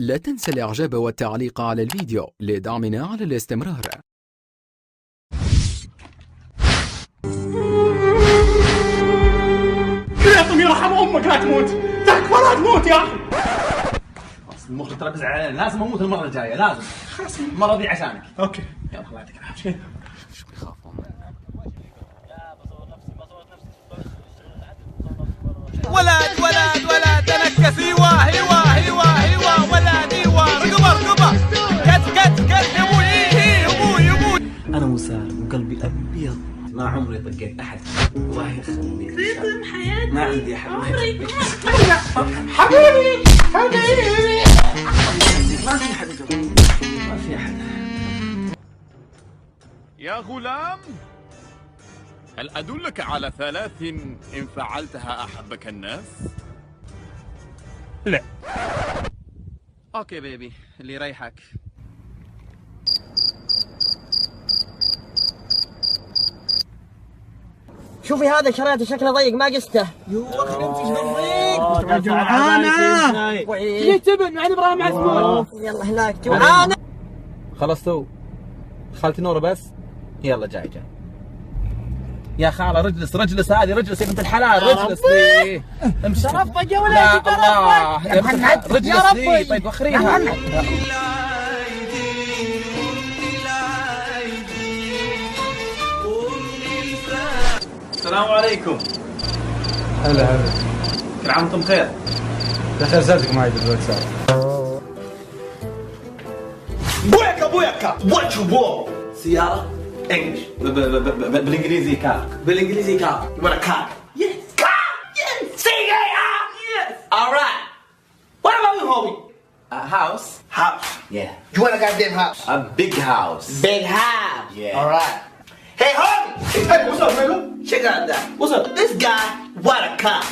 لا تنسى الاعجاب والتعليق على الفيديو لدعمنا على الاستمرار. كريم يرحم امك لا تموت، تكبر لا تموت يا اخي. المخرج ترى بزعل علينا، لازم اموت المره الجايه، لازم. المره دي عشانك. اوكي يلا الله يعطيك العافيه. شو بيخافون؟ ولد ولد ولد تنكس ايوه ايوه ايوه ايوه ولد ايوه رقبه رقبه كت ابوي ابوي. انا مسالم وقلبي ابيض، ما عمري طقيت احد. الله يخليك ريتم حياتي ما عندي احد. عمري حبيبي ما في احد قبل، ما في احد. يا غلام، هل أدلك على 3 إن فعلتها أحبك الناس؟ لا. اوكي بيبي، اللي يريحك. شوفي هذا شريته شكله ضيق ما قسته. يو اخي انت ايش ضيق؟ جوعانه. ليه تبن مع ابراهيم عزمون؟ يلا هناك جوعانه. خلصتوا؟ خالتي نوره بس؟ يلا جاي. يا خالة رجلس هذه رجلس يا بنت الحلال، رجلس لي. امشي. رفض يا ولدي الله يا بنت رجلس لي. طيب وخريها. السلام عليكم. هلا كل عام وانتم بخير. دخل زادك معي بالواتساب. بويكا وات يو وو. سيارة انجلش بالانجليزي كار. بالانجليزي كار. You want a car? Yes. Car? Yes. C-A-R? Yes. Alright. What about you, homie? A house. House. Yeah. You want a goddamn house? A big house. Big house. Yeah. Alright. Hey, homie. Hey, what's up, nigga? Check out that. What's up? This guy want a car.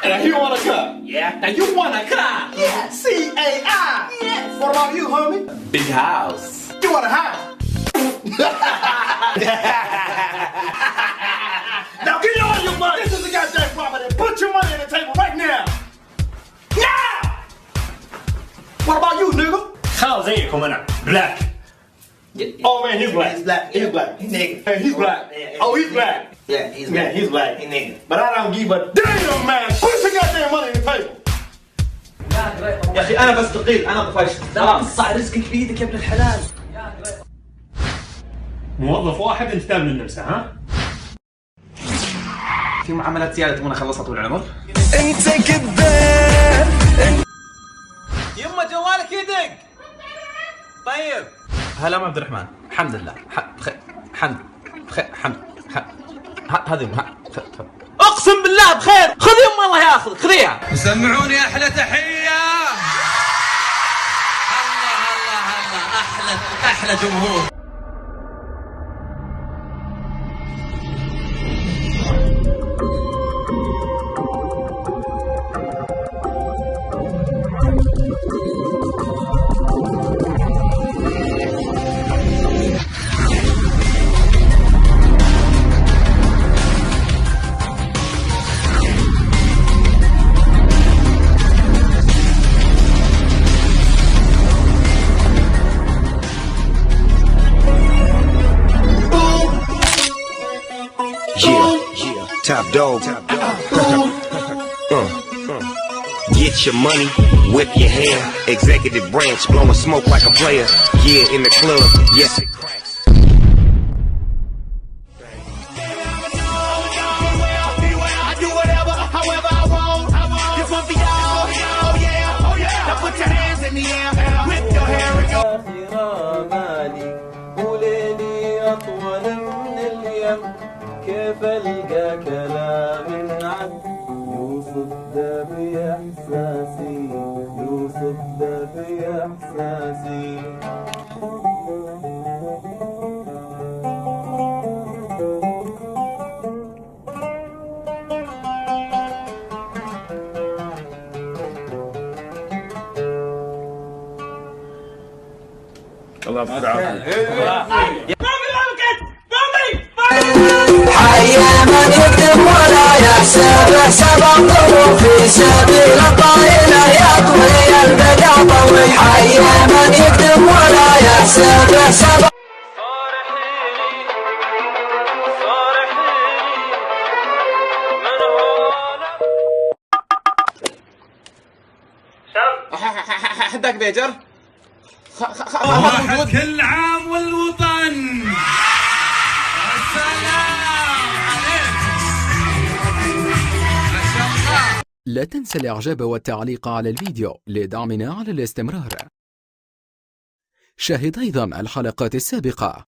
And he want a car. Yeah. And you want a car. Yeah. C-A-R. Yes. What about you, homie? Big house. You want a house. Now get all your money. This is the goddamn property. Put your money on the table right now. Now. What about you, nigga? How زيكم أنا black. Oh man, he's black. He's black. He's black. He's nigga. Hey, he's black. Yeah. Oh, he's black. Yeah, he's Man, he's black. He's nigga. But I don't give a damn, man. Put your goddamn money on the table. يا اخي انا بستقيل، انا طفشت. قطع رزقك بيدك يا ابن الحلال. موظف واحد انت تامن النمسا ها؟ في معاملات زيادة تبغون اخلصها طول العمر؟ انت كذاب. يما جوالك يدق. طيب. هلا ام عبد الرحمن، الحمد لله. حمد هذه اقسم بالله بخير. خذ يما الله ياخذك، خذيها. سمعوني احلى تحيه. الله احلى جمهور. Top dog. Get your money, whip your hair. Executive branch, blowing smoke like a player. Yeah, in the club, yes it cracks. I do whatever, however I want. This one for y'all. Oh yeah, oh yeah. Now put your hands in the air, whip your hair and go. مالي وليلي أطول من اليم، كيف ألقى كلام عن يوصف ده بإحساسي، يوصف ده بإحساسي. الله يعافيك. حيا من يكتب ولا يحسب حساب الظروف في سبيل الطائلة يطوي البدع طوي حي من يكتب ولا يحسب حساب. حدك بيجر كل عام والوطن. لا تنسى الاعجاب والتعليق على الفيديو لدعمنا على الاستمرار. شاهد أيضا الحلقات السابقة.